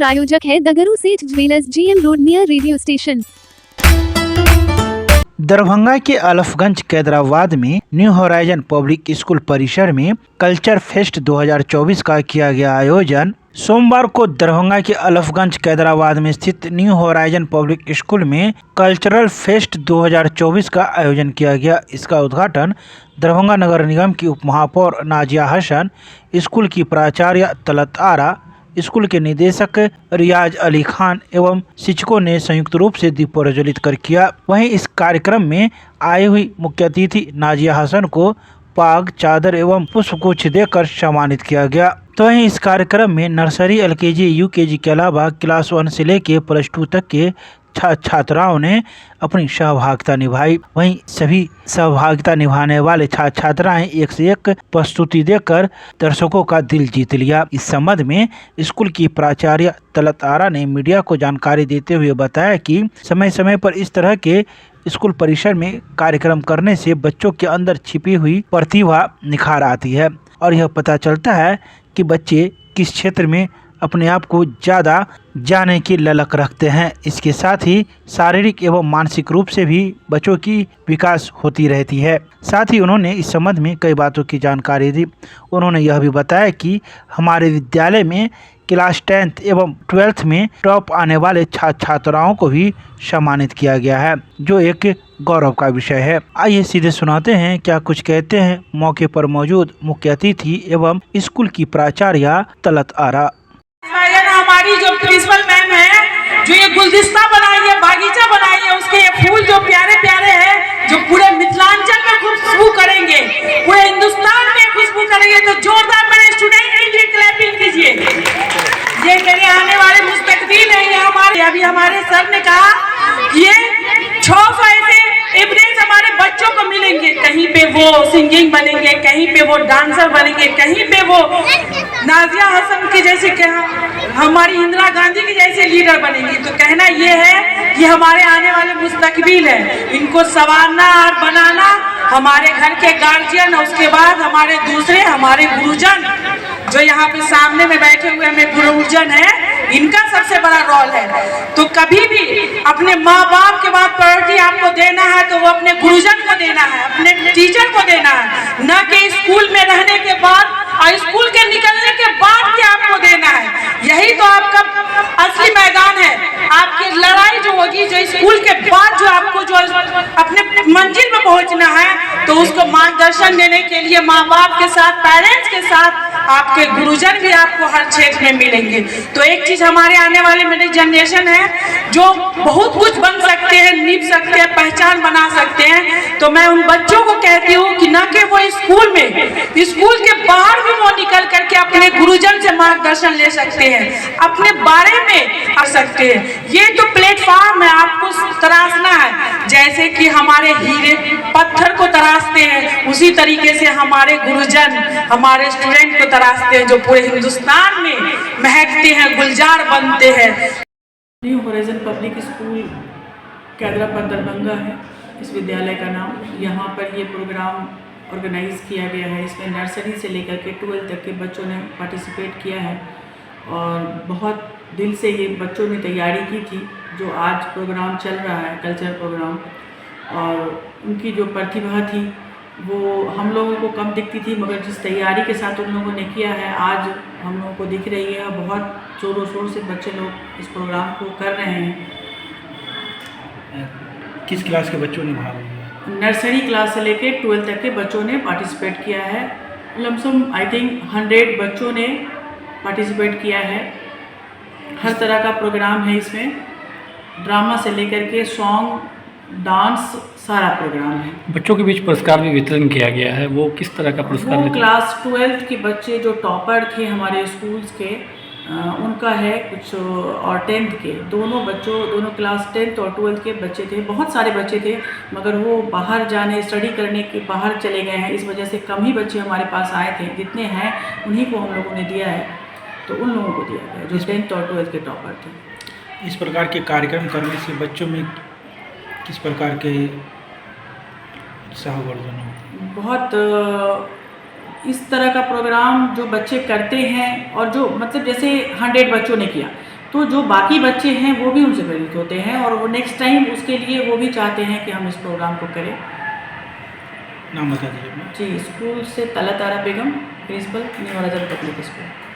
प्रायोजक है दगरू सेठ jewellers, GM road near radio station. Darbhanga के अलफगंज कैदराबाद में न्यू होराइजन पब्लिक स्कूल परिसर में कल्चर फेस्ट 2024 का किया गया आयोजन। सोमवार को दरभंगा के अलफगंज कैदराबाद में स्थित न्यू होराइजन पब्लिक स्कूल में कल्चरल फेस्ट 2024 का आयोजन किया गया। इसका उद्घाटन दरभंगा नगर निगम की उप महापौर नाजिया हसन, स्कूल की प्राचार्य तलत आरा, स्कूल के निदेशक रियाज अली खान एवं शिक्षकों ने संयुक्त रूप से दीप प्रज्वलित कर किया। वहीं इस कार्यक्रम में आई हुई मुख्य अतिथि नाजिया हसन को पाग, चादर एवं पुष्पगुच्छ देकर सम्मानित किया गया। तो वहीं इस कार्यक्रम में नर्सरी, LKG, UKG के अलावा क्लास 1 से लेकर +2 तक के छात्राओं ने अपनी सहभागिता निभाई। वहीं सभी सहभागिता निभाने वाले छात्र छात्राएं एक से एक प्रस्तुति देकर दर्शकों का दिल जीत लिया। इस संबंध में स्कूल की प्राचार्य तलत आरा ने मीडिया को जानकारी देते हुए बताया कि समय समय पर इस तरह के स्कूल परिसर में कार्यक्रम करने से बच्चों के अंदर छिपी हुई प्रतिभा निखार आती है और यह पता चलता है कि बच्चे किस क्षेत्र में अपने आप को ज़्यादा जाने की ललक रखते हैं। इसके साथ ही शारीरिक एवं मानसिक रूप से भी बच्चों की विकास होती रहती है। साथ ही उन्होंने इस संबंध में कई बातों की जानकारी दी। उन्होंने यह भी बताया कि हमारे विद्यालय में क्लास 10th एवं 12th में टॉप आने वाले छात्र छात्राओं को भी सम्मानित किया गया है, जो एक गौरव का विषय है। आइए सीधे सुनाते हैं क्या कुछ कहते हैं मौके पर मौजूद मुख्य अतिथि एवं स्कूल की प्राचार्य तलत आरा। हमारी जो प्रिंसिपल मैम है, जो ये गुलदस्ता बनाई है, बागीचा बनाई है, उसके ये फूल जो प्यारे प्यारे हैं, जो पूरे मिथिलांचल में खुशबू करेंगे, पूरे हिंदुस्तान में खुशबू करेंगे। तो जोरदार मेरे स्टूडेंट के लिए क्लैपिंग कीजिए। ये मेरे आने वाले मुस्तकबिल है। ये हमारे अभी हमारे सर ने कहा कि ये 600 ऐसे एवरेज हमारे बच्चों को मिलेंगे। कहीं पे वो सिंगिंग बनेंगे, कहीं पे वो डांसर बनेंगे, कहीं पे वो नाजिया हसन की जैसे हमारी इंदिरा गांधी की जैसे लीडर बनेंगी। तो कहना ये है कि हमारे आने वाले मुस्तकबिल है, इनको संवारना और बनाना हमारे घर के गार्जियन, उसके बाद हमारे दूसरे हमारे गुरुजन जो यहाँ पे सामने में बैठे हुए हमें गुरुजन है, इनका सबसे बड़ा रोल है। तो कभी भी अपने माँ बाप के बाद प्रायोरिटी आपको देना है तो वो अपने गुरुजन को देना है, अपने टीचर को देना है, न कि स्कूल में रहने के बाद और स्कूल के निकलने के बाद भी आपको देना है। यही तो आपका असली मैदान है। आपकी लड़ाई जो होगी, जो स्कूल के बाद जो आपको जो अपने मंजिल में पहुंचना है, तो उसको मार्गदर्शन देने के लिए माँ बाप के साथ, पेरेंट्स के साथ आपके गुरुजन भी आपको हर क्षेत्र में मिलेंगे। तो एक चीज हमारे आने वाले मेरी जनरेशन है जो बहुत कुछ बन सकते हैं, निभ सकते हैं, पहचान बना सकते हैं। तो मैं उन बच्चों को कहती हूँ कि न कि वो स्कूल में, स्कूल के बाहर भी वो निकल करके अपने गुरुजन से मार्गदर्शन ले सकते हैं, अपने बारे में आ सकते हैं। ये तो प्लेटफॉर्म है, आपको तराशना है। जैसे कि हमारे हीरे पत्थर को तराशते हैं, उसी तरीके से हमारे गुरुजन हमारे स्टूडेंट को तराशते हैं, जो पूरे हिंदुस्तान में महकते हैं, गुलजार बनते हैं। New horizon public school Kaidrabad Darbhanga है इस विद्यालय का नाम। यहाँ पर ये प्रोग्राम ऑर्गेनाइज़ किया गया है। इसमें नर्सरी से लेकर के 12 तक के बच्चों ने पार्टिसिपेट किया है और बहुत दिल से ये बच्चों ने तैयारी की थी। जो आज प्रोग्राम चल रहा है, कल्चर प्रोग्राम, और उनकी जो प्रतिभा थी वो हम लोगों को कम दिखती थी, मगर जिस तैयारी के साथ उन लोगों ने किया है आज हम लोगों को दिख रही है। बहुत जोरों शोर से बच्चे लोग इस प्रोग्राम को कर रहे हैं। किस क्लास के बच्चों ने भाग लिया? नर्सरी क्लास से लेके 12 तक के बच्चों ने पार्टिसिपेट किया है। लमसम आई थिंक 100 बच्चों ने पार्टिसिपेट किया है। हर तरह का प्रोग्राम है इसमें, ड्रामा से लेकर के सॉन्ग, डांस, सारा प्रोग्राम है। बच्चों के बीच पुरस्कार भी वितरण किया गया है। वो किस तरह का पुरस्कार? वो क्लास 12 के बच्चे जो टॉपर थे हमारे स्कूल्स के, उनका है कुछ, और 10th के दोनों क्लास 10th और 12th के बच्चे थे। बहुत सारे बच्चे थे, मगर वो बाहर जाने, स्टडी करने के बाहर चले गए हैं। इस वजह से कम ही बच्चे हमारे पास आए थे। जितने हैं उन्हीं को हम लोगों ने दिया है। तो उन लोगों को दिया गया जो 10th और 12th के टॉपर थे। इस प्रकार के कार्यक्रम करने से बच्चों में किस प्रकार के उत्साहवर्धन हो? बहुत इस तरह का प्रोग्राम जो बच्चे करते हैं, और जो मतलब जैसे 100 बच्चों ने किया, तो जो बाकी बच्चे हैं वो भी उनसे प्रेरित होते हैं और वो नेक्स्ट टाइम उसके लिए वो भी चाहते हैं कि हम इस प्रोग्राम को करें। नाम बता दीजिए अपना। जी, स्कूल से Talat Ara Begum, principal, new horizon public school.